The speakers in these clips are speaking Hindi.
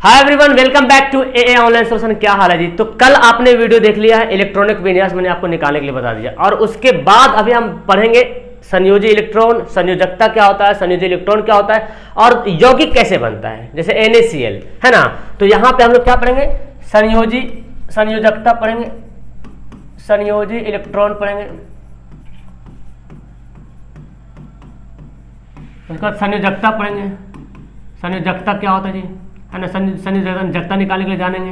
Hi everyone, welcome back to a online solution. क्या हाल है जी। तो कल आपने वीडियो देख लिया है, इलेक्ट्रॉनिक विन्यास मैंने आपको निकालने के लिए बता दिया, और उसके बाद अभी हम पढ़ेंगे संयोजी इलेक्ट्रॉन, संयोजकता क्या होता है, संयोजी इलेक्ट्रॉन क्या होता है, और यौगिक कैसे बनता है, जैसे NaCl है ना। तो यहाँ पे हम लोग क्या पढ़ेंगे, संयोजकता पढ़ेंगे, संयोजी इलेक्ट्रॉन पढ़ेंगे, उसके बाद संयोजकता पढ़ेंगे। संयोजकता क्या होता है जी, है ना। संयोजकता निकालने के लिए जानेंगे।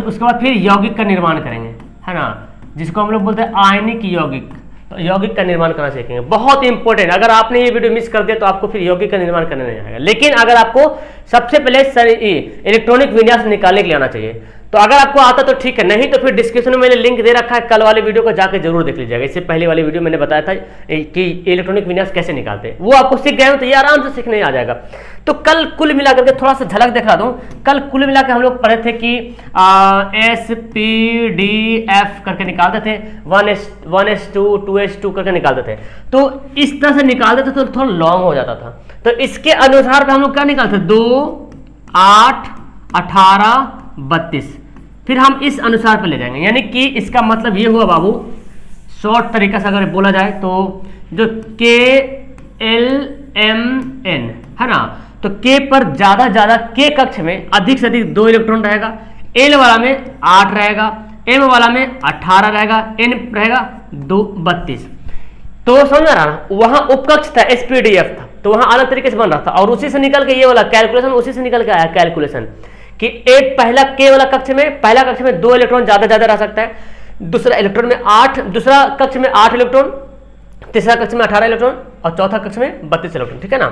उसके बाद फिर यौगिक का निर्माण करेंगे, है ना, जिसको हम लोग बोलते हैं आयनिक यौगिक। तो यौगिक का निर्माण करना सीखेंगे, बहुत इंपॉर्टेंट। अगर आपने ये वीडियो मिस कर दिया तो आपको फिर यौगिक का निर्माण करने नहीं आएगा। लेकिन अगर आपको सबसे पहले इलेक्ट्रॉनिक विन्यास निकालने के लिए आना चाहिए, तो अगर आपको आता तो ठीक है, नहीं तो फिर डिस्क्रिप्शन में मैंने लिंक दे रखा है, कल वाले वीडियो को जाकर जरूर देख लीजिएगा। इससे पहले वाली वीडियो मैंने बताया था कि इलेक्ट्रॉनिक विन्यास कैसे निकालते हैं, वो आपको सीख गए हो तो ये आराम से सीखने आ जाएगा। तो कल कुल मिला करके थोड़ा सा झलक दिखा दूं। कल कुल मिला के हम लोग पढ़े थे कि SPDF करके निकालते थे, 1s2 2s2 करके निकालते थे। तो इस तरह से निकालते थे तो थोड़ा लॉन्ग हो जाता था। तो इसके अनुसार हम लोग क्या निकालते थे, 2 8 18 32, फिर हम इस अनुसार पे ले जाएंगे। यानी कि इसका मतलब ये हुआ बाबू, शॉर्ट तरीका से अगर बोला जाए तो जो KLMN है ना, तो K पर ज्यादा K कक्ष में अधिक से अधिक 2 इलेक्ट्रॉन रहेगा, L वाला में 8 रहेगा, M वाला में 18 रहेगा, N रहेगा 32। तो समझ रहा ना, वहां उपकक्ष था, SPDF था, तो वहां अलग तरीके से बन रहा था। और उसी से निकल के ये वाला कैलकुलेशन, उसी से निकल के आया कैलकुलेशन कि एक पहला K वाला कक्ष में, पहला कक्ष में 2 इलेक्ट्रॉन ज्यादा रह सकता है, दूसरा इलेक्ट्रॉन में 8, दूसरा कक्ष में 8 इलेक्ट्रॉन, तीसरा कक्ष में 18 इलेक्ट्रॉन, और चौथा कक्ष में 32 इलेक्ट्रॉन। ठीक है ना,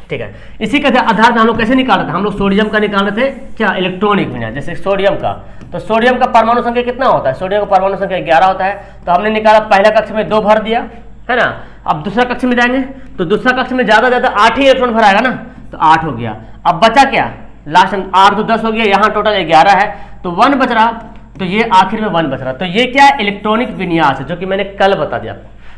ठीक है। इसी के आधार पर हम लोग कैसे निकाल रहे थे, हम लोग सोडियम का निकाल रहे थे क्या, इलेक्ट्रॉनिक विन्यास। जैसे सोडियम का, तो सोडियम का परमाणु संख्या कितना होता है, सोडियम का परमाणु संख्या 11 होता है। तो हमने निकाला, पहला कक्ष में 2 भर दिया, है ना। अब दूसरा कक्ष में जाएंगे तो दूसरा कक्ष में ज्यादा 8 ही इलेक्ट्रॉन भराएगा ना, तो 8 हो गया। अब बचा क्या, लास्ट 8 तो 10 हो गया, यहाँ टोटल 11 है, तो 1 बच रहा, तो ये आखिर में 1 बच रहा। तो ये क्या है, इलेक्ट्रॉनिक विन्यास है, जो कि मैंने कल बता दिया।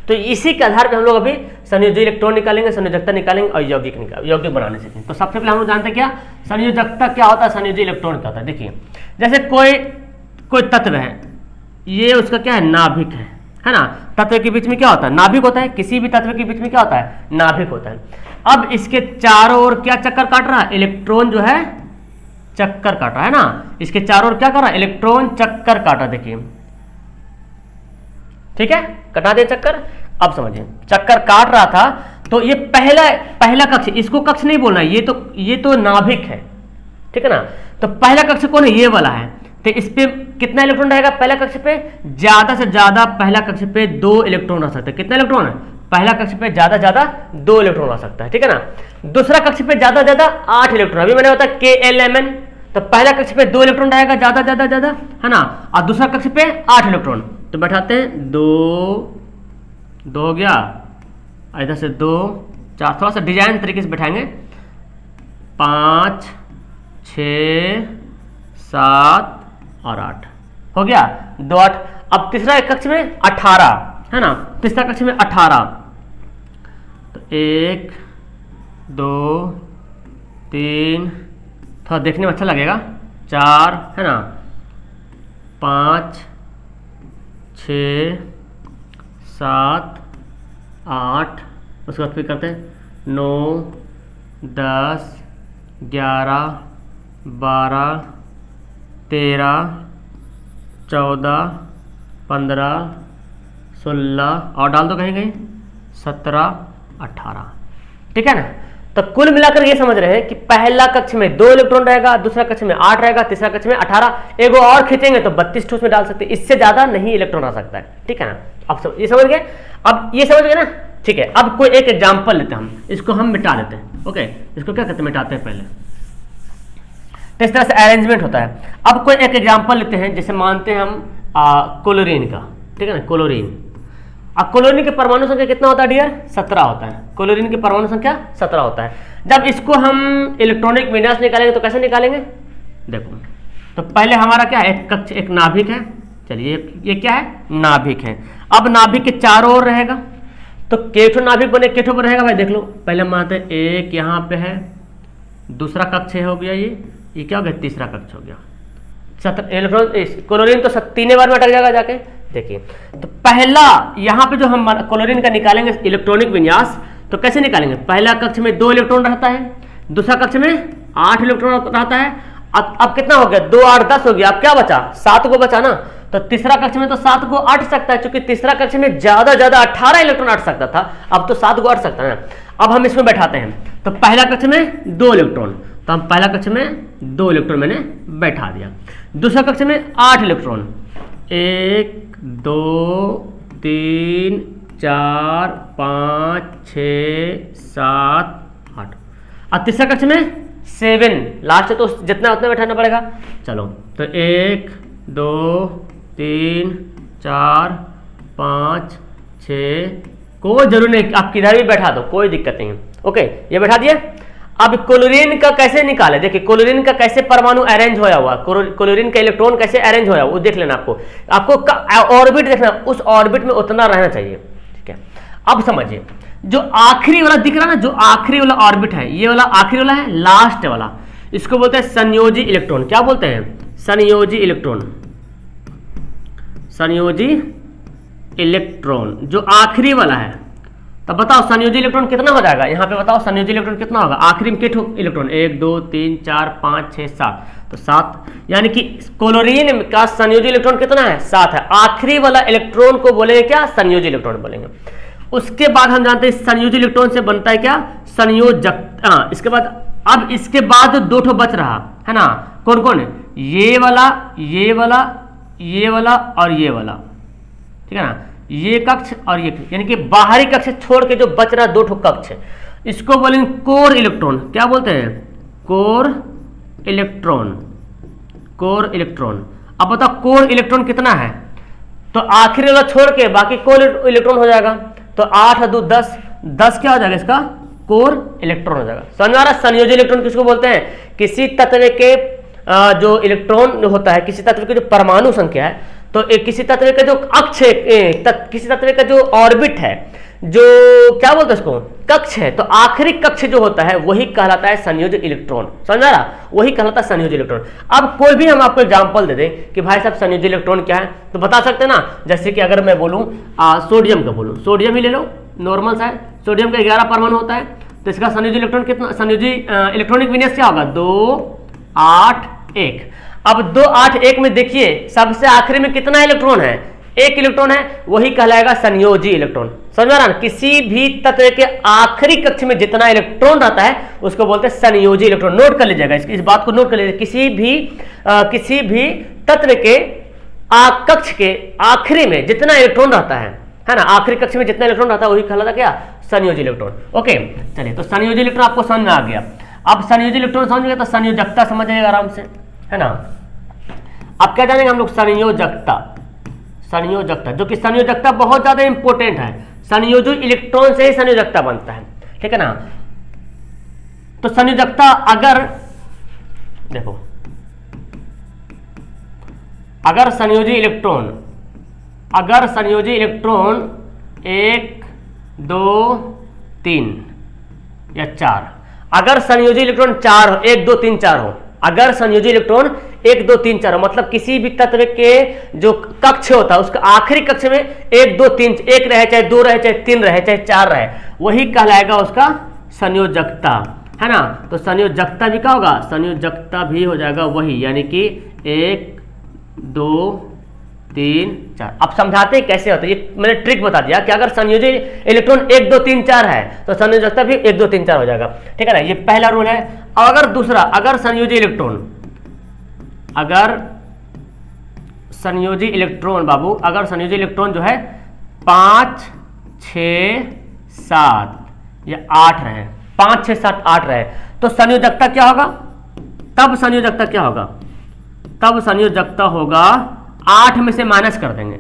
तो इसी के आधार पे हम लोग अभी संयोजी इलेक्ट्रॉन निकालेंगे, संयोजकता निकालेंगे, और यौगिक बनाने सीखेंगे। तो सबसे पहले हम लोग जानते हैं क्या, संयोजकता क्या होता है, संयोजी इलेक्ट्रॉन क्या होता है। देखिए, जैसे कोई तत्व है, ये उसका क्या है, नाभिक है ना। तत्व के बीच में क्या होता है, नाभिक होता है। किसी भी तत्व के बीच में क्या होता है, नाभिक होता है। अब इसके चारों ओर क्या चक्कर काट रहा है, इलेक्ट्रॉन जो है चक्कर काट रहा है ना। इसके चारों ओर क्या कर रहा है, इलेक्ट्रॉन चक्कर काटा। देखिए, ठीक है, कटा दे चक्कर। अब समझिए, चक्कर काट रहा था, तो ये पहला कक्ष, इसको कक्ष नहीं बोलना, ये तो नाभिक है, ठीक है ना। तो पहला कक्ष कौन है, ये वाला है। तो इस पे कितना इलेक्ट्रॉन रहेगा, पहला कक्ष पे ज्यादा से ज्यादा, पहला कक्ष पे 2 इलेक्ट्रॉन आ सकते हैं। कितना इलेक्ट्रॉन है, पहला कक्ष पे ज्यादा 2 इलेक्ट्रॉन आ सकता है, ठीक है ना। दूसरा कक्ष पे ज्यादा 8 इलेक्ट्रॉन। अभी मैंने बताया KLMN, तो पहला कक्ष पे 2 इलेक्ट्रॉन रहेगा ज्यादा, है ना, और दूसरा कक्ष पे 8 इलेक्ट्रॉन। तो बैठाते हैं, 2 हो गया, इधर से 2 4, थोड़ा सा डिजाइन तरीके से बैठाएंगे, 5 6 7 और 8 हो गया, 2 8। अब तीसरा कक्ष में 18 है ना, तीसरा कक्ष में 18, तो 1 2 3, थोड़ा देखने में अच्छा लगेगा, 4 है ना, 5 6 7 8, उसके बाद फिर करते हैं 9 10 11 12 13 14 15 16, और डाल दो कहीं 17 18, ठीक है ना। तो कुल मिलाकर ये समझ रहे हैं कि पहला कक्ष में 2 इलेक्ट्रॉन रहेगा, दूसरा कक्ष में 8 रहेगा, तीसरा कक्ष में 18, एगो और खींचेंगे तो 32 ठोस में डाल सकते हैं, इससे ज्यादा नहीं इलेक्ट्रॉन आ सकता है, ठीक है ना। अब ये समझ गए, अब ये समझ गए ना, ठीक है। अब कोई एक एग्जाम्पल लेते हैं, हम इसको हम मिटा देते हैं। ओके, इसको क्या कहते हैं, मिटाते हैं पहले। तो इस तरह से अरेंजमेंट होता है। अब कोई एक एग्जाम्पल लेते हैं, जैसे मानते हैं हम क्लोरीन का, ठीक है ना, क्लोरीन। अब क्लोरीन के परमाणु संख्या कितना होता है डियर, 17 होता है। क्लोरीन की परमाणु संख्या 17 होता है। जब इसको हम इलेक्ट्रॉनिक विन्यास निकालेंगे तो कैसे निकालेंगे, देखो, तो पहले हमारा क्या है, एक कक्ष, एक नाभिक है। चलिए, ये क्या है, नाभिक है। अब नाभिक के चारों ओर रहेगा, तो केठो नाभिक बने, केठो पर रहेगा भाई, देख लो। पहले मानते हैं एक यहाँ पे है, दूसरा कक्ष हो गया ये, ये क्या हो गया, तीसरा कक्ष हो गया। इलेक्ट्रॉन क्लोरीन तो तीनों बार में अटक जाएगा जाके। देखिए तो पहला यहाँ पे जो हम क्लोरीन का निकालेंगे इलेक्ट्रॉनिक विन्यास, तो कैसे निकालेंगे, पहला कक्ष में 2 इलेक्ट्रॉन रहता है, दूसरा कक्ष में 8 इलेक्ट्रॉन रहता है। अब कितना हो गया, 2 8 10 हो गया, अब क्या बचा, 7 को बचा ना। तो तीसरा कक्ष में तो 7 को अट सकता है, क्योंकि तीसरा कक्ष में ज्यादा 18 इलेक्ट्रॉन अट सकता था, अब तो 7 को अट सकता है। अब हम इसमें बैठाते हैं, तो पहला कक्ष में 2 इलेक्ट्रॉन, तो हम पहला कक्ष में 2 इलेक्ट्रॉन मैंने बैठा दिया। दूसरा कक्ष में 8 इलेक्ट्रॉन, 1 2 3 4 5 6 7 8। अब तीसरा कक्ष में 7, लास्ट तो जितना उतना बैठाना पड़ेगा। चलो तो 1 2 3 4 5 6, कोई जरूर नहीं, आप किधर भी बैठा दो, कोई दिक्कत नहीं है। ओके, ये बैठा दिया। अब क्लोरीन का कैसे निकाले, देखिए क्लोरीन का कैसे परमाणु अरेंज होया हुआ, क्लोरीन का इलेक्ट्रॉन कैसे अरेंज होया वो देख लेना। आपको ऑर्बिट देखना, उस ऑर्बिट में उतना रहना चाहिए। ठीक है, अब समझिए जो आखिरी वाला दिख रहा है ना, जो आखिरी वाला ऑर्बिट है, ये वाला आखिरी वाला है, लास्ट वाला, इसको बोलते हैं संयोजी इलेक्ट्रॉन। क्या बोलते हैं, संयोजी इलेक्ट्रॉन। संयोजी इलेक्ट्रॉन जो आखिरी वाला है, तब बताओ संयोजी इलेक्ट्रॉन कितना हो जाएगा, यहाँ पे बताओ संयोजी इलेक्ट्रॉन कितना होगा, आखिरी में कितने इलेक्ट्रॉन, 1 2 3 4 5 6 7, तो 7, यानी कि क्लोरीन का संयोजी इलेक्ट्रॉन कितना है, 7 है। आखिरी वाला इलेक्ट्रॉन को बोलेंगे क्या, संयोजी इलेक्ट्रॉन बोलेंगे। उसके बाद हम जानते हैं संयोजी इलेक्ट्रॉन से बनता है क्या, संयोजकता। इसके बाद, अब इसके बाद 2 ठो बच रहा है ना, कौन कौन है, ये वाला, ये वाला, ये वाला और ये वाला, ठीक है ना, ये कक्ष और ये, यानी कि बाहरी कक्ष छोड़ के जो बच रहा 2 ठो कक्ष, इसको बोलेंगे कोर इलेक्ट्रॉन। क्या बोलते हैं, कोर इलेक्ट्रॉन, कोर इलेक्ट्रॉन। अब बताओ कोर इलेक्ट्रॉन कितना है, तो आखिरी वाला छोड़ के बाकी कोर इलेक्ट्रॉन हो जाएगा, तो 8 2 10, 10 क्या हो जाएगा इसका, कोर इलेक्ट्रॉन हो जाएगा। समझ आ रहा, संयोजी इलेक्ट्रॉन किसको बोलते हैं, किसी तत्व के जो इलेक्ट्रॉन होता है, किसी तत्व की जो परमाणु संख्या है, तो एक किसी तत्व का जो अक्ष है, किसी तत्व का जो ऑर्बिट है, जो क्या बोलते हैं उसको, कक्ष है, तो आखिरी कक्ष जो होता है वही कहलाता है संयोजी इलेक्ट्रॉन। समझ आ रहा, वही कहलाता है संयोजी इलेक्ट्रॉन। अब कोई भी हम आपको एग्जांपल दे दें कि भाई साहब संयोजी इलेक्ट्रॉन क्या है, तो बता सकते हैं ना। जैसे कि अगर मैं बोलूं सोडियम का बोलूं, सोडियम ही ले लो, नॉर्मल सा है, सोडियम का 11 परमाणु होता है, तो इसका संयोजी इलेक्ट्रॉन कितना, संयोजी इलेक्ट्रॉनिक विन्यास क्या होगा, 2 8 1। अब 2 8 1 में देखिए सबसे आखिरी में कितना इलेक्ट्रॉन है, 1 इलेक्ट्रॉन है, वही कहलाएगा संयोजी इलेक्ट्रॉन। समझ रहा ना, किसी भी तत्व के आखिरी कक्ष में जितना इलेक्ट्रॉन रहता है उसको बोलते हैं संयोजी इलेक्ट्रॉन। नोट कर लीजिएगा, इस बात को नोट कर लीजिए, किसी भी तत्व के कक्ष के आखिरी में जितना इलेक्ट्रॉन रहता है ना, आखिरी कक्ष में जितना इलेक्ट्रॉन रहता है वही कहलाता क्या, संयोजी इलेक्ट्रॉन। ओके, चलिए, तो संयोजी इलेक्ट्रॉन आपको समझ में आ गया। अब संयोजी इलेक्ट्रॉन समझ गए तो संयोजकता समझ जाएगा आराम से, है ना। अब क्या जानेंगे हम लोग, संयोजकता। संयोजकता, जो कि संयोजकता बहुत ज्यादा इंपॉर्टेंट है, संयोजी इलेक्ट्रॉन से ही संयोजकता बनता है, ठीक है ना। तो संयोजकता, अगर देखो, अगर संयोजी इलेक्ट्रॉन 1 2 3 या 4, अगर संयोजी इलेक्ट्रॉन 4 हो, 1 2 3 4 हो, अगर संयोजी इलेक्ट्रॉन 1 2 3 4 हो, मतलब किसी भी तत्व के जो कक्ष होता है उसका आखिरी कक्ष में 1 2 3, 1 रहे चाहे 2 रहे चाहे 3 रहे चाहे 4 रहे, वही कहलाएगा उसका संयोजकता, है ना। तो संयोजकता भी क्या होगा, संयोजकता भी हो जाएगा वही, यानी कि 1 2 3 4। अब समझाते हैं कैसे होता है, ये मैंने ट्रिक बता दिया कि अगर संयोजी इलेक्ट्रॉन 1 2 3 4 है तो संयोजकता भी 1 2 3 4 हो जाएगा, ठीक है ना। ये पहला रूल है। और अगर दूसरा, अगर संयोजी इलेक्ट्रॉन बाबू, अगर संयोजी इलेक्ट्रॉन जो है 5 6 7 या 8 रहे, 5 6 7 8 रहे, तो संयोजकता क्या होगा, तब संयोजकता क्या होगा, तब संयोजकता होगा 8 में से माइनस कर देंगे,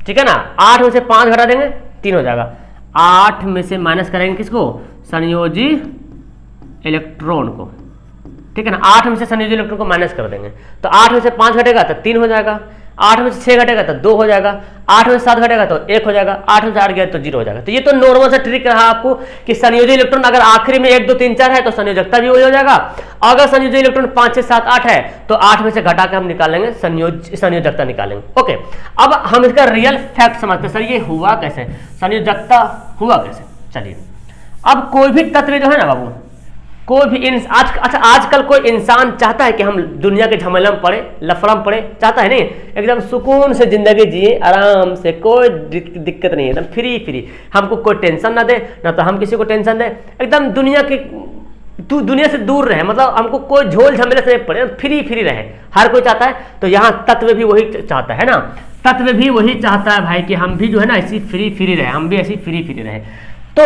ठीक है ना। 8 में से 5 घटा देंगे, 3 हो जाएगा। 8 में से माइनस करेंगे किसको, संयोजी इलेक्ट्रॉन को, ठीक है ना। 8 में से संयोजी इलेक्ट्रॉन को माइनस कर देंगे, तो 8 में से 5 घटेगा तो 3 हो जाएगा। 8 में से 6 घटेगा तो 2 हो जाएगा, 8 में से 7 घटेगा तो 1 हो जाएगा, 8 में से 8 गया तो 0 हो जाएगा। तो ये तो नॉर्मल सा ट्रिक रहा आपको कि संयोजी इलेक्ट्रॉन अगर आखिरी में 1 2 3 4 है तो संयोजकता भी वही हो जाएगा। अगर संयोजी इलेक्ट्रॉन 5 6 7 8 है तो 8 में से घटा के हम निकालेंगे संयोजकता निकालेंगे। ओके, अब हम इसका रियल फैक्ट समझते हैं, सर ये हुआ कैसे, संयोजकता हुआ कैसे। चलिए, अब कोई भी तत्व जो है ना बाबू, कोई भी आजकल कोई इंसान चाहता है कि हम दुनिया के झमेला में पड़े, लफड़ा में पड़े, चाहता है नहीं, एकदम सुकून से जिंदगी जिए, आराम से, कोई दिक्कत नहीं है, एकदम फ्री, हमको कोई टेंशन ना दे, ना तो हम किसी को टेंशन दे, एकदम दुनिया से दूर रहे, मतलब हमको कोई झोल झमेले से नहीं पड़े, फ्री रहे, हर कोई चाहता है। तो यहाँ तत्व भी वही चाहता है ना, तत्व भी वही चाहता है भाई कि हम भी जो है ना ऐसी फ्री रहे, हम भी ऐसी फ्री रहे। तो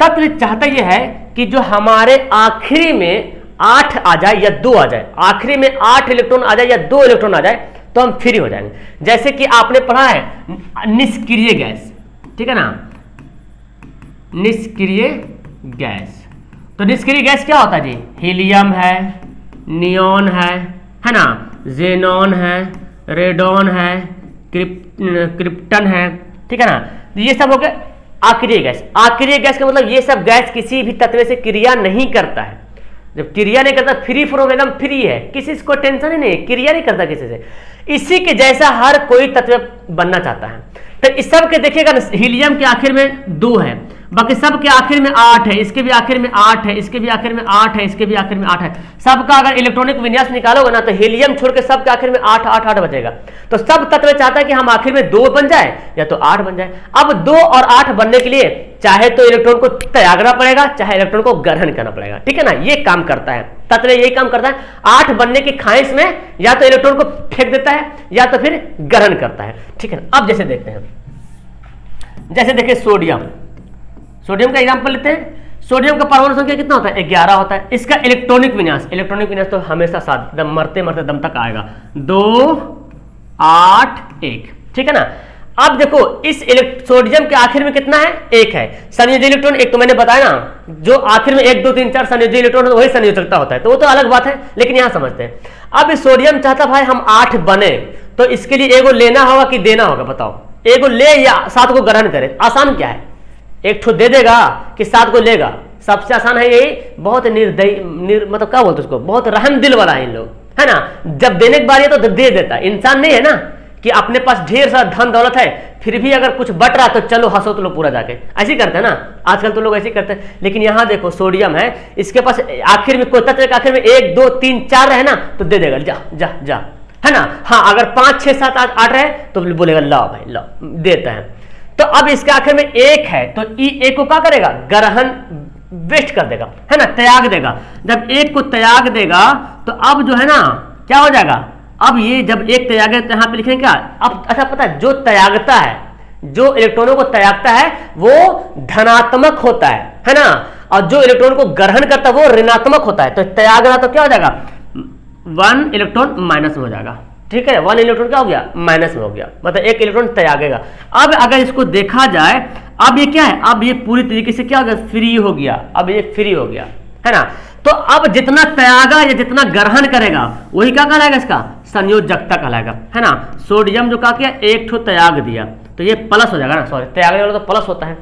तत्व चाहता यह है कि जो हमारे आखिरी में 8 आ जाए या 2 आ जाए, आखिरी में 8 इलेक्ट्रॉन आ जाए या 2 इलेक्ट्रॉन आ जाए तो हम फ्री हो जाएंगे। जैसे कि आपने पढ़ा है निष्क्रिय गैस, ठीक है ना, निष्क्रिय गैस। तो निष्क्रिय गैस क्या होता है जी, हीलियम है, नियॉन है ना, जेनॉन है, रेडॉन है, क्रिप्टन है, ठीक है ना, ये सब हो गए आक्रिय गैस। आक्रिय गैस का मतलब ये सब गैस किसी भी तत्व से क्रिया नहीं करता है। जब क्रिया नहीं करता, फ्री फ्रॉम, एकदम फ्री है, किसी को टेंशन ही नहीं, क्रिया नहीं करता किसी से। इसी के जैसा हर कोई तत्व बनना चाहता है। तो इस सब के देखिएगा, हीलियम के आखिर में 2 है, बाकी सब के आखिर में 8 है, इसके भी आखिर में 8 है, इसके भी आखिर में 8 है, इसके भी आखिर में 8 है। सबका अगर इलेक्ट्रॉनिक विन्यास निकालोगे ना तो हीलियम छोड़ के सबके आखिर में 8 बचेगा। तो सब तत्व चाहता है कि हम आखिर में 2 बन जाए या तो 8 बन जाए। अब 2 और 8 बनने के लिए चाहे तो इलेक्ट्रॉन को त्यागना पड़ेगा, चाहे इलेक्ट्रॉन को ग्रहण करना पड़ेगा, ठीक है ना, ये काम करता है तत्व, यही काम करता है। 8 बनने की ख्वाहिश में या तो इलेक्ट्रॉन को फेंक देता है या तो फिर ग्रहण करता है, ठीक है ना। अब जैसे देखते हैं, जैसे देखिए सोडियम का एग्जांपल लेते हैं। सोडियम का परमाणु संख्या कितना होता है, 11 होता है। इसका इलेक्ट्रॉनिक विन्यास तो हमेशा साथ दम मरते दम तक आएगा, 2 8 1, ठीक है ना। अब देखो इस सोडियम के आखिर में कितना है, 1 है। संयोजी इलेक्ट्रॉन एक तो मैंने बताया ना, जो आखिर में 1 2 3 4 संयोजी इलेक्ट्रॉन है वही संयोजकता होता है, तो वो तो अलग बात है, लेकिन यहां समझते हैं। अब इस सोडियम चाहता भाई हम 8 बने, तो इसके लिए एगो लेना होगा कि देना होगा, बताओ, एगो ले या 7 को ग्रहण करे। आसान क्या है, एक ठो दे देगा कि 7 को लेगा, सबसे आसान है यही। बहुत निर्दयी मतलब क्या बोलते उसको, बहुत रहम दिल वाला है इन लोग, है ना। जब देने की बारी है तो दे देता है। इंसान नहीं है ना कि अपने पास ढेर सारा धन दौलत है फिर भी अगर कुछ बट रहा तो चलो हंसो तो लो पूरा जाके, ऐसे करते हैं ना आजकल तो लोग ऐसे करते हैं। लेकिन यहां देखो सोडियम है, इसके पास आखिर में कोई तत्व के आखिर में 1 2 3 4 है ना तो दे देगा, जा जा जा, है ना। हाँ, अगर 5 6 7 8 है तो बोलेगा लाओ भाई लाओ, देता है। तो अब इसके आखिर में 1 है तो एक को क्या करेगा, ग्रहण वेस्ट कर देगा, है ना, त्याग देगा। जब 1 को त्याग देगा तो अब जो है ना क्या हो जाएगा, अब ये जब 1 त्यागे तो यहां पे लिखेंगे क्या, अब अच्छा पता है जो त्यागता है, जो इलेक्ट्रॉनों को त्यागता है वो धनात्मक होता है ना, और जो इलेक्ट्रॉन को ग्रहण करता है वो ऋणात्मक होता है। तो त्याग रहा तो क्या हो जाएगा, 1 इलेक्ट्रॉन माइनस में हो जाएगा, ठीक है, 1 इलेक्ट्रॉन क्या हो गया, माइनस में हो गया, मतलब 1 इलेक्ट्रॉन त्यागेगा। अब अगर इसको देखा जाए, अब ये क्या है, अब ये पूरी तरीके से क्या हो गया, फ्री हो गया, अब ये फ्री हो गया, है ना। तो अब जितना त्यागा या जितना ग्रहण करेगा वही क्या कहलाएगा, इसका संयोजकता कहलाएगा, है ना। सोडियम जो क्या किया, 1 ठो त्याग दिया तो ये प्लस हो जाएगा ना, सॉरी त्यागने वाला तो प्लस होता है।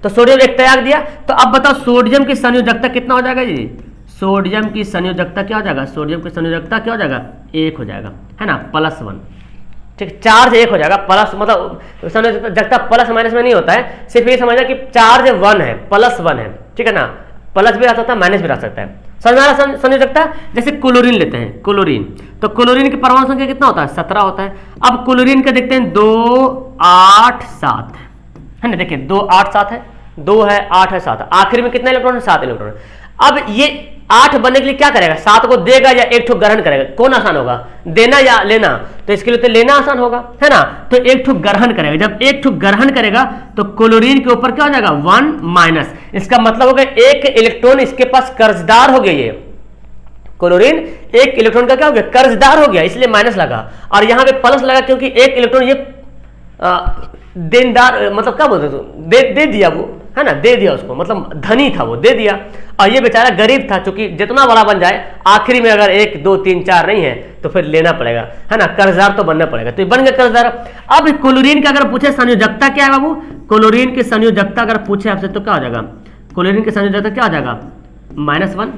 तो सोडियम 1 त्याग दिया, तो अब बताओ सोडियम की संयोजकता कितना हो जाएगा जी, सोडियम की संयोजकता क्या हो जाएगा, सोडियम की संयोजकता क्या हो जाएगा, 1 हो जाएगा, है ना, +1, ठीक, चार्ज 1 हो जाएगा, प्लस मतलब संयोजकता प्लस माइनस में नहीं होता है, सिर्फ ये समझना कि चार्ज 1 है, +1 है, ठीक है ना, प्लस भी रह सकता है माइनस भी रह सकता है। समझना संयोजकता, जैसे क्लोरीन लेते हैं, क्लोरीन, तो क्लोरीन की परमाणु संख्या कितना होता है, 17 होता है। अब क्लोरीन का देखते हैं 2 8 7, है ना, देखिए 2 8 7 है, 2 है 8 है 7 है, आखिर में कितना इलेक्ट्रॉन है, 7 इलेक्ट्रॉन। अब ये 8 बनने के लिए क्या करेगा, 7 को देगा या 1 ठो ग्रहण करेगा, कौन आसान होगा, देना या लेना, तो इसके लिए तो लेना आसान होगा, है ना। तो 1 ठो ग्रहण करेगा, जब 1 ठो ग्रहण करेगा तो क्लोरीन के ऊपर क्या हो जाएगा, 1 माइनस, इसका मतलब हो गया 1 इलेक्ट्रॉन इसके पास कर्जदार हो गया, ये क्लोरीन 1 इलेक्ट्रॉन का क्या हो गया, कर्जदार हो गया, इसलिए माइनस लगा, और यहां पे प्लस लगा क्योंकि 1 इलेक्ट्रॉन ये देनदार, मतलब क्या बोलते दे दिया, वो है ना, दे दिया उसको, मतलब धनी था वो, दे दिया। और ये बेचारा गरीब था, क्योंकि जितना बड़ा बन जाए आखिरी में अगर 1 2 3 4 नहीं है तो फिर लेना पड़ेगा, है ना, कर्जदार तो बनना पड़ेगा, तो ये बन गया कर्जदार। अब क्लोरीन का अगर पूछे संयोजकता क्या है बाबू, क्लोरीन की संयोजकता अगर पूछे आपसे तो क्या हो जाएगा, क्लोरीन की संयोजकता क्या हो जाएगा, -1,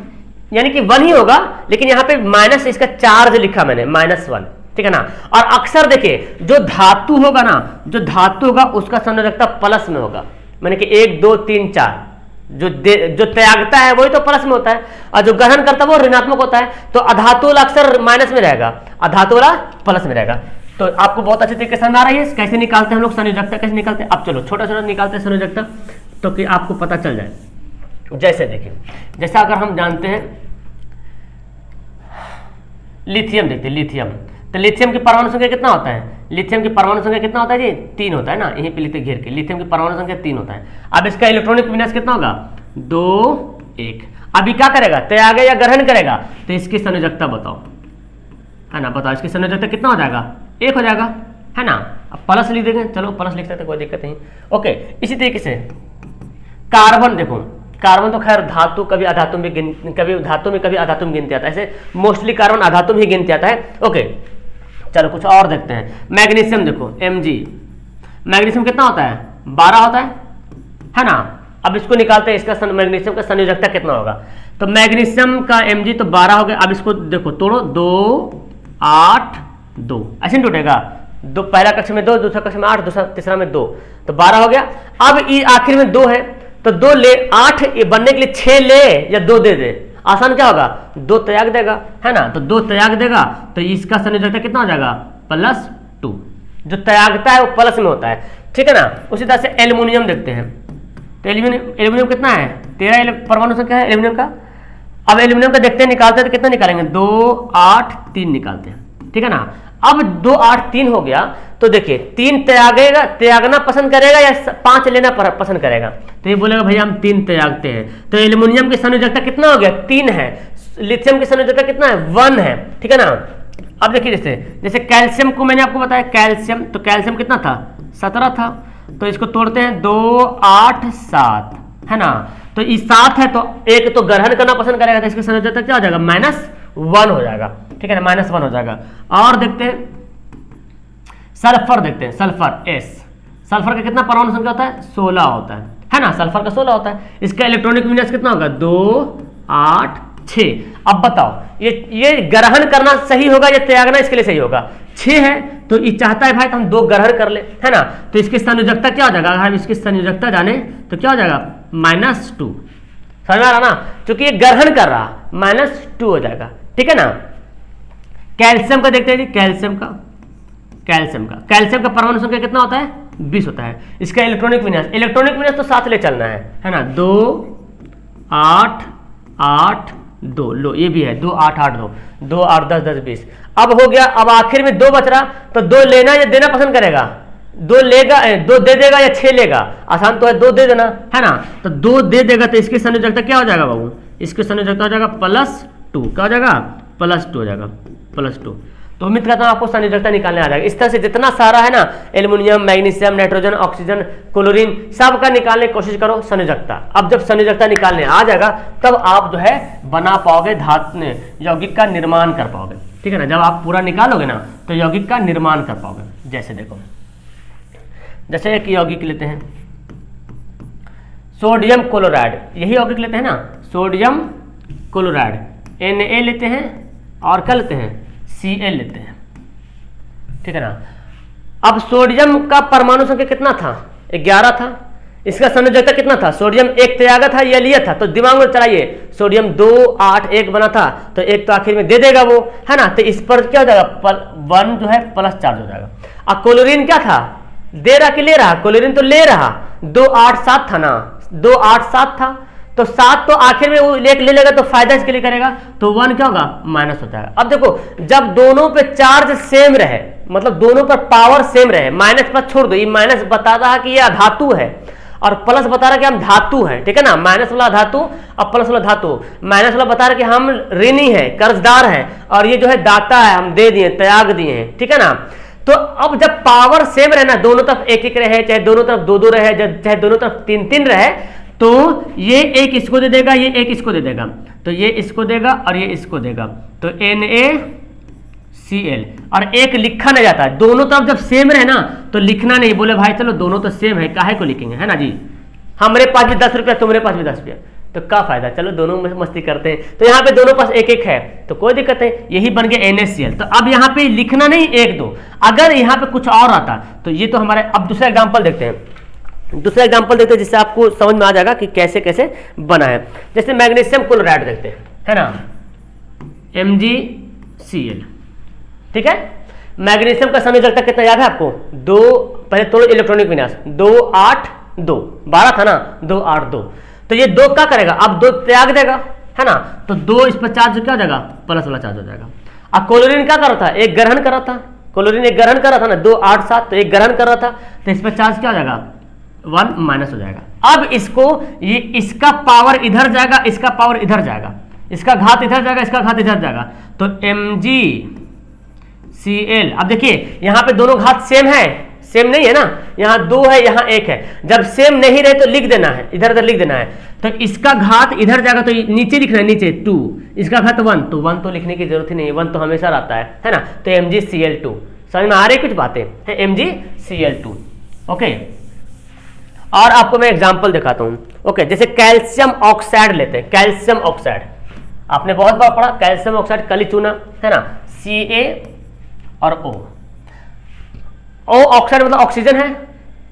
यानी कि 1 ही होगा, लेकिन यहाँ पे माइनस इसका चार्ज लिखा मैंने, -1, ठीक है ना। और अक्सर देखिए जो धातु होगा ना, जो धातु होगा उसका संयोजकता प्लस में होगा, मैंने कि 1 2 3 4 जो त्यागता है वही तो प्लस में होता है, और जो ग्रहण करता है वो ऋणात्मक होता है। तो अधातु वाला अक्सर माइनस में रहेगा, अधातु वाला प्लस में रहेगा। तो आपको बहुत अच्छे तरीके से समझ आ रही है कैसे निकालते हैं हम लोग संयोजकता, कैसे निकालते हैं। अब चलो छोटा छोटा निकालते हैं संयोजकता, तो कि आपको पता चल जाए। जैसे देखिए, जैसा अगर हम जानते हैं लिथियम, देखते हैं लिथियम, तो लिथियम की परमाणु संख्या कितना होता है, लिथियम की परमाणु संख्या कितना होता है जी, 3 होता है ना, यहीं पे लिखते घेर के, लिथियम की परमाणु संख्या 3 होता है। अब इसका इलेक्ट्रॉनिक विन्यास कितना होगा, 2 1। अभी क्या करेगा, त्यागे या ग्रहण करेगा, तो इसकी संयोजकता बताओ, है ना, बताओ इसकी संयोजकता कितना हो जाएगा, 1 हो जाएगा, है ना। अब प्लस लिख देंगे, चलो प्लस लिख सकते, कोई दिक्कत नहीं। ओके, इसी तरीके से कार्बन, देखो कार्बन तो खैर धातु कभी अधातु में कभी धातु में कभी अधातु में गिनते आता है, ऐसे मोस्टली कार्बन अधातु में ही गिनते आता है। ओके चलो कुछ और देखते हैं। मैग्नीशियम देखो Mg, मैग्नीशियम कितना होता है, 12 होता है ना। अब इसको निकालते हैं, इसका मैग्नीशियम का संयोजकता कितना होगा, तो मैग्नीशियम का Mg तो 12 हो गया। अब इसको देखो तोड़ो, 2 8 2 ऐसे नहीं टूटेगा, दो पहला कक्ष में 2, दूसरा कक्ष में 8, दूसरा तीसरा में 2, तो 12 हो गया। अब आखिर में 2 है, तो 2 ले 8 बनने के लिए 6 ले या 2 दे दे, आसान क्या होगा, 2 त्याग देगा, है ना। तो 2 त्याग देगा, तो इसका संयोजकता कितना हो जाएगा, +2। जो त्यागता है वो प्लस में होता है, ठीक है ना। उसी तरह से एल्युमिनियम देखते हैं, तो एल्युमिनियम कितना है, 13 परमाणु संख्या है एल्युमिनियम का। अब एल्युमिनियम का देखते हैं, निकालते हैं तो कितना निकालेंगे, 2 8 3 निकालते हैं, ठीक है ना। अब 2 8 3 हो गया, तो देखिए 3 त्यागेगा, त्यागना पसंद करेगा या 5 लेना पसंद करेगा, तो ये बोलेगा भैया हम 3 त्यागते हैं। तो एल्युमिनियम की संयोजकता कितना हो गया, 3 है। लिथियम की संयोजकता कितना है, 1 है, ठीक है ना। अब देखिए जैसे कैल्शियम को मैंने आपको बताया, कैल्शियम, तो कैल्शियम कितना था, 17 था, तो इसको तोड़ते हैं, 2 8 7, है ना। तो ये 7 है, तो एक तो ग्रहण करना पसंद करेगा, तो इसकी संयोजकता क्या हो जाएगा, -1 हो जाएगा, ठीक है ना, -1 हो जाएगा। और देखते हैं सल्फर, देखते हैं सल्फर S, सल्फर का कितना परमाणु संख्या होता है, 16 होता है ना, सल्फर का 16 होता है। इसका इलेक्ट्रॉनिक विन्यास कितना होगा, 2 8 6। अब बताओ ये ग्रहण करना सही होगा या त्यागना इसके लिए सही होगा, 6 है तो ये चाहता है भाई तो हम 2 ग्रहण कर ले, है ना। तो इसकी संयोजकता क्या हो जाएगा, अगर हम इसकी संयोजकता जाने तो क्या हो जाएगा, -2। समझ में आ रहा ना, क्योंकि ये ग्रहण कर रहा, -2 हो जाएगा, ठीक है ना। कैल्शियम का देखते हैं जी, कैल्शियम का परमाणु संख्या कितना होता है, 20 होता है। इसका इलेक्ट्रॉनिक विन्यास तो साथ ले चलना है ना, 2 8 8 2, लो ये भी है 2 8 8 2, 2 8 10 10 20। अब हो गया, अब आखिर में 2 बच रहा, तो 2 लेना या देना पसंद करेगा, 2 लेगा, 2 दे देगा या 6 लेगा, आसान तो है 2 दे देना, है ना। तो 2 दे देगा, तो इसकी संयोजकता क्या हो जाएगा बाबू, इसकी संयोजकता हो जाएगा +2, क्या हो जाएगा, +2 हो जाएगा, +2। तो उम्मीद करता हूं आपको संयोजकता निकालने आ जाएगा। इस तरह से जितना सारा है ना, aluminium, magnesium, nitrogen, oxygen, chlorine, सबका निकालने की कोशिश करो संयोजकता। अब जब संयोजकता निकालने आ जाएगा तब आप जो है बना पाओगे, यौगिक का निर्माण कर पाओगे, ठीक है ना। जब आप पूरा निकालोगे ना तो यौगिक का निर्माण कर पाओगे। जैसे देखो, जैसे एक यौगिक लेते हैं सोडियम क्लोराइड, यही यौगिक लेते हैं ना, सोडियम क्लोराइड, Na लेते हैं और क्या लेते हैं, Cl लेते हैं, ठीक है ना। अब सोडियम का परमाणु संख्या कितना था, 11 था। इसका संयोजकता कितना था, सोडियम 1 त्यागा था या लिया था, तो दिमाग में चलाइए, सोडियम 2 8 1 बना था, तो 1 तो आखिर में दे देगा वो, है ना। तो इस पर क्या हो जाएगा, 1 जो है प्लस चार्ज हो जाएगा। अब क्लोरीन क्या था, दे रहा कि ले रहा, क्लोरीन तो ले रहा, 2 8 7 था ना, 2 8 7 था, तो 7 तो आखिर में वो एक ले लेगा तो फायदा इसके लिए करेगा, तो 1 क्या होगा, माइनस हो जाएगा। अब देखो जब दोनों पे चार्ज सेम रहे, मतलब दोनों पर पावर सेम रहे, माइनस पर छोड़ दो, ये माइनस बता रहा है कि ये धातु है और प्लस बता रहा है कि हम धातु है, ठीक है ना। माइनस वाला धातु और प्लस वाला धातु, माइनस वाला बता रहा है कि हम ऋणी है, कर्जदार है, और ये जो है दाता है, हम दे दिए, त्याग दिए हैं, ठीक है ना। तो अब जब पावर सेम रहे ना, दोनों तरफ एक एक रहे, चाहे दोनों तरफ दो दो रहे, चाहे दोनों तरफ तीन तीन रहे, तो ये एक इसको दे देगा, ये एक इसको दे देगा, तो ये इसको देगा और ये इसको देगा, तो NaCl। और एक लिखा नहीं जाता है, दोनों तरफ जब सेम रहे ना तो लिखना नहीं, बोले भाई चलो दोनों तो सेम है, काहे को लिखेंगे, है ना जी, हमारे पास भी 10 रुपया, तुम्हारे पास भी 10 रुपया, तो क्या फायदा, चलो दोनों मस्ती करते हैं। तो यहाँ पे दोनों पास एक एक है तो कोई दिक्कत नहीं, यही बन गया NaCl। तो अब यहाँ पे लिखना नहीं एक दो, अगर यहाँ पे कुछ और आता तो ये तो हमारे। अब दूसरा एग्जांपल देखते हैं, दूसरा एग्जांपल देखते हैं जिससे आपको समझ में आ जाएगा कि कैसे कैसे बना है। जैसे मैग्नीशियम क्लोराइड देखते हैं, है ना, MgCl, ठीक है। मैग्नीशियम का संयोजकता कितना याद है आपको, 2, पहले तोड़ो इलेक्ट्रॉनिक विन्यास, 2 8 2, 12 था ना, 2 8 2, तो ये 2 क्या करेगा, अब 2 त्याग देगा, है ना, तो 2 इस पर चार्ज क्या हो जाएगा, प्लस वाला चार्ज हो जाएगा। अब क्लोरीन क्या कर रहा था, एक ग्रहण कर रहा था, क्लोरीन एक ग्रहण कर रहा था ना, 2 8 7, तो एक ग्रहण कर रहा था, तो इस पर चार्ज क्या हो जाएगा, 1 माइनस हो जाएगा। अब इसको ये इसका पावर इधर जाएगा, इसका पावर इधर जाएगा, इसका घात इधर जाएगा, इसका घात इधर जाएगा, तो MgCl। अब देखिए यहाँ पे दोनों घात सेम है, सेम नहीं है ना, यहाँ 2 है यहाँ 1 है, जब सेम नहीं रहे तो लिख देना है, इधर उधर लिख देना है, तो इसका घात इधर जाएगा तो नीचे लिखना है, नीचे 2, इसका घात 1, तो 1 तो लिखने की जरूरत ही नहीं है, 1 तो हमेशा रहता है ना, तो MgCl2। समझ में आ रही कुछ बातें है, MgCl2, ओके। और आपको मैं एग्जाम्पल दिखाता हूँ, ओके। जैसे कैल्शियम ऑक्साइड लेते हैं, कैल्शियम ऑक्साइड आपने बहुत बार पढ़ा, कैल्शियम ऑक्साइड कली चूना, है ना, Ca और O ऑक्साइड मतलब ऑक्सीजन है,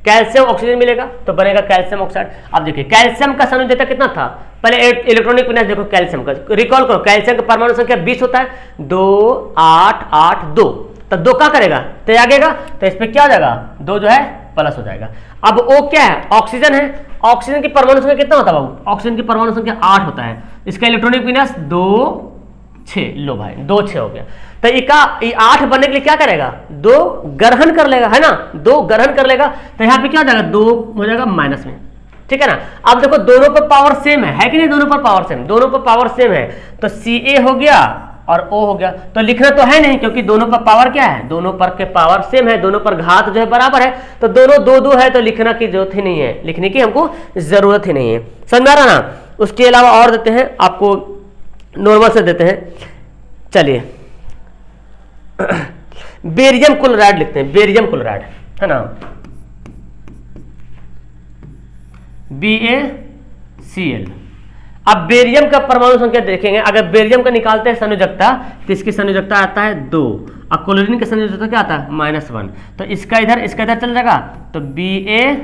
कैल्शियम ऑक्सीजन मिलेगा तो बनेगा कैल्शियम ऑक्साइड। अब देखिए कैल्शियम का संयोजकता कितना था, पहले इलेक्ट्रॉनिक विन्यास देखो कैल्शियम का, रिकॉल करो, कैल्शियम का परमाणु संख्या 20 होता है, 2 8 8 2, तो 2 क्या करेगा, त्यागेगा, तो इसमें क्या हो जाएगा, 2 जो है प्लस हो जाएगा। अब O क्या है, ऑक्सीजन है, ऑक्सीजन की परमाणु संख्या कितना होता है बाबू, ऑक्सीजन की परमाणु संख्या 8 होता है, इसका इलेक्ट्रॉनिक विन्यास 2 6, लो भाई 2 6 हो गया, तो ये 8 बनने के लिए क्या करेगा, 2 ग्रहण कर लेगा, है ना, 2 ग्रहण कर लेगा, तो यहाँ पे क्या हो जाएगा, 2 हो जाएगा माइनस में, ठीक है ना। अब देखो दोनों पर पावर सेम है कि नहीं, दोनों पर पावर सेम, दोनों पर पावर सेम है, तो Ca हो गया और O हो गया, तो लिखना तो है नहीं क्योंकि दोनों पर पावर क्या है, दोनों पर के पावर सेम है, दोनों पर घात जो है बराबर है, तो दोनों 2 2 है, तो लिखना की जरूरत ही नहीं है, लिखने की हमको जरूरत ही नहीं है, समझ रहा ना। उसके अलावा और देते हैं आपको, नॉर्मल से देते हैं, चलिए बेरियम क्लोराइड लिखते हैं, बेरियम क्लोराइड, है ना, BaCl। अब बेरियम का परमाणु संख्या देखेंगे, अगर बेरियम का निकालते हैं संयोजकता तो इसकी संयोजकता आता है 2, और क्लोरीन का संयोजकता क्या आता है, -1, तो इसका इधर चल जाएगा, तो BaCl,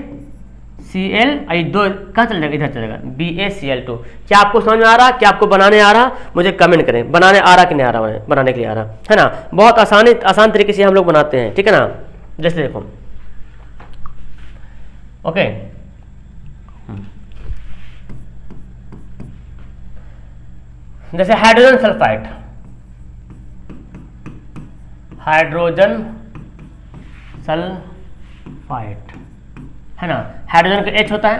2 कहाँ चल जाएगा, इधर चलेगा, BaCl2। क्या आपको समझ में आ रहा, क्या आपको बनाने आ रहा, मुझे कमेंट करें, बनाने आ रहा कि नहीं आ रहा है, बनाने के लिए आ रहा है ना, बहुत आसान तरीके से हम लोग बनाते हैं, ठीक है ना। जैसे देखो, ओके, जैसे हाइड्रोजन सल्फाइड, हाइड्रोजन सल्फाइड, है ना, हाइड्रोजन का H होता है,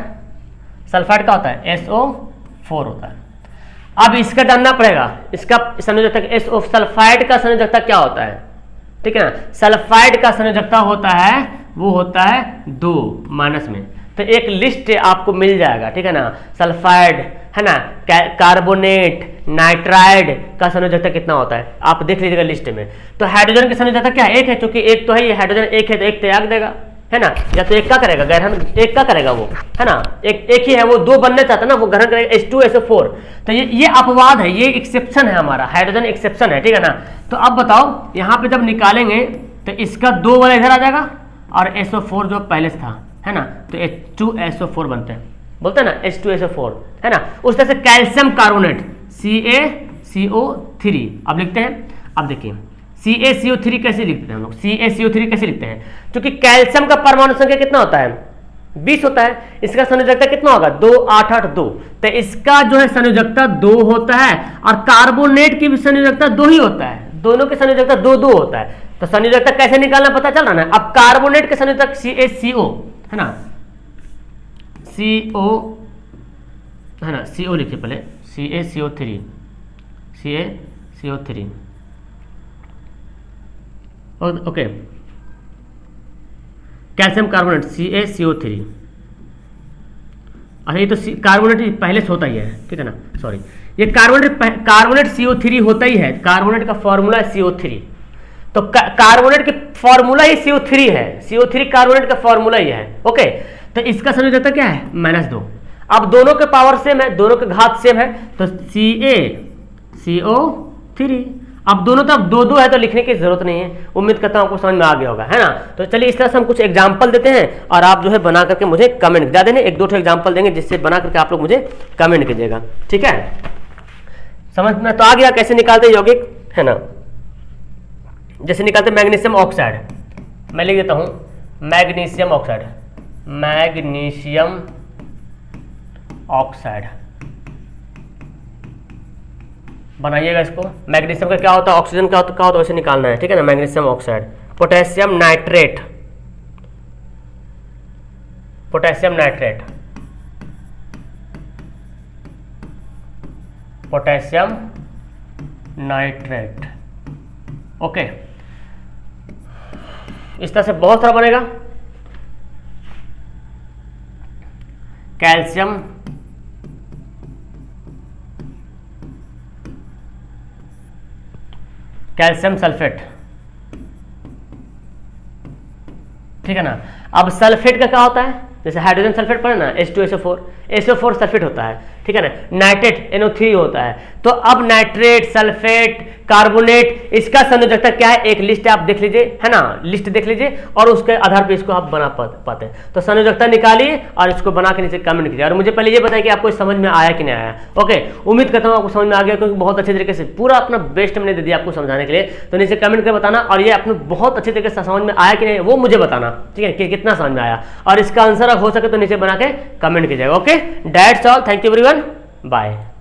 सल्फाइड का होता है SO4 होता है। अब इसका जानना पड़ेगा, इसका संयोजकता SO सल्फाइड का संयोजकता क्या होता है, ठीक है ना, सल्फाइड का संयोजकता होता है, वो होता है 2 माइनस में, तो एक लिस्ट आपको मिल जाएगा, ठीक है ना, सल्फाइड, है ना, कार्बोनेट, नाइट्राइड का संयोजकता कितना होता है, आप देख लीजिएगा लिस्ट में। तो हाइड्रोजन की संयोजकता क्या है, 1 है, क्योंकि 1 तो है, ये हाइड्रोजन 1 है तो 1 त्याग देगा, है ना, या तो 1 क्या करेगा, ग्रहण 1 क्या करेगा वो, है ना, एक ही है, वो 2 बनना चाहता है ना, वो ग्रहण करेगा H2SO4। तो ये अपवाद है, ये एक्सेप्शन है, हमारा हाइड्रोजन एक्सेप्शन है, ठीक है ना। तो अब बताओ यहाँ पे जब निकालेंगे तो इसका 2 वाला इधर आ जाएगा और SO4 जो पहले से था, है ना, तो H2SO4 बनते हैं, बोलते हैं ना H2SO4, है ना। उस तरह से कैल्शियम कार्बोनेट CaCO3, अब लिखते हैं, अब देखिए CaCO3 कैसे लिखते हैं हम लोग, CaCO3 कैसे लिखते हैं, क्योंकि कैल्शियम का परमाणु संख्या कितना होता है, 20 होता है, इसका संयोजकता कितना होगा, 2 8 8 2, तो इसका जो है संयोजकता 2 होता है, और कार्बोनेट की भी संयोजकता 2 ही होता है, दोनों की संयोजकता 2 2 होता है। तो संयोजकता कैसे निकालना पता चल रहा है। अब कार्बोनेट के संयोजक CaCO, है ना, CO, है ना, CO लिखिए पहले, CaCO3, okay, calcium carbonate CaCO3। अच्छा ये तो कार्बोनेट पहले से होता ही है, ठीक है ना, सॉरी, ये कार्बोनेट CO3 होता ही है, कार्बोनेट का फॉर्मूला है CO3, तो कार्बोनेट के फॉर्मूला ही CO3 है, CO3 कार्बोनेट का फॉर्मूला ही है। ओके, तो इसका संयोजकता क्या है -2। अब दोनों के पावर सेम है, दोनों के घात सेम है, तो CaCO3। अब दोनों तरफ 2 है तो लिखने की जरूरत नहीं है। उम्मीद करता हूं आपको समझ में आ गया होगा, है ना। तो चलिए इस तरह से हम कुछ एग्जांपल देते हैं और आप जो है बना करके मुझे कमेंट ज़्यादा नहीं, 1-2 एग्जांपल देंगे जिससे बना करके आप लोग मुझे कमेंट कीजिएगा, ठीक है। समझ में तो आ गया कैसे निकालते यौगिक, है ना। जैसे निकालते मैग्नीशियम ऑक्साइड, मैं लिख देता हूं मैग्नीशियम ऑक्साइड, मैग्नीशियम ऑक्साइड बनाइएगा इसको। मैग्नीशियम का क्या होता है, ऑक्सीजन का होता है, वैसे निकालना है, ठीक है ना। Magnesium oxide, potassium nitrate, potassium nitrate, potassium nitrate. Okay, इस तरह से बहुत सारा बनेगा। कैल्शियम सल्फेट, ठीक है ना। अब सल्फेट का क्या होता है, जैसे हाइड्रोजन सल्फेट पढ़े ना, H2SO4, SO4 सल्फेट होता है, ठीक है ना। नाइट्रेट NO3 होता है। तो अब नाइट्रेट, सल्फेट, कार्बोनेट, इसका संयोजकता क्या है, एक लिस्ट आप देख लीजिए, है ना, लिस्ट देख लीजिए और उसके आधार पे इसको आप बना पाते हैं। तो संयोजकता निकालिए और इसको बना के नीचे कमेंट कीजिए और मुझे पहले ये बताइए कि आपको समझ में आया कि नहीं आया। ओके, उम्मीद करता हूँ आपको समझ में आ गया, क्योंकि बहुत अच्छे तरीके से पूरा अपना बेस्ट मैंने दे दिया आपको समझाने के लिए। तो नीचे कमेंट करके बताना और ये आपने बहुत अच्छे तरीके से समझ में आया कि नहीं वो मुझे बताना, ठीक है, कि कितना समझ में आया, और इसका आंसर हो सके तो नीचे बना के कमेंट कीजिएगा। Okay, that's all, thank you everyone, bye.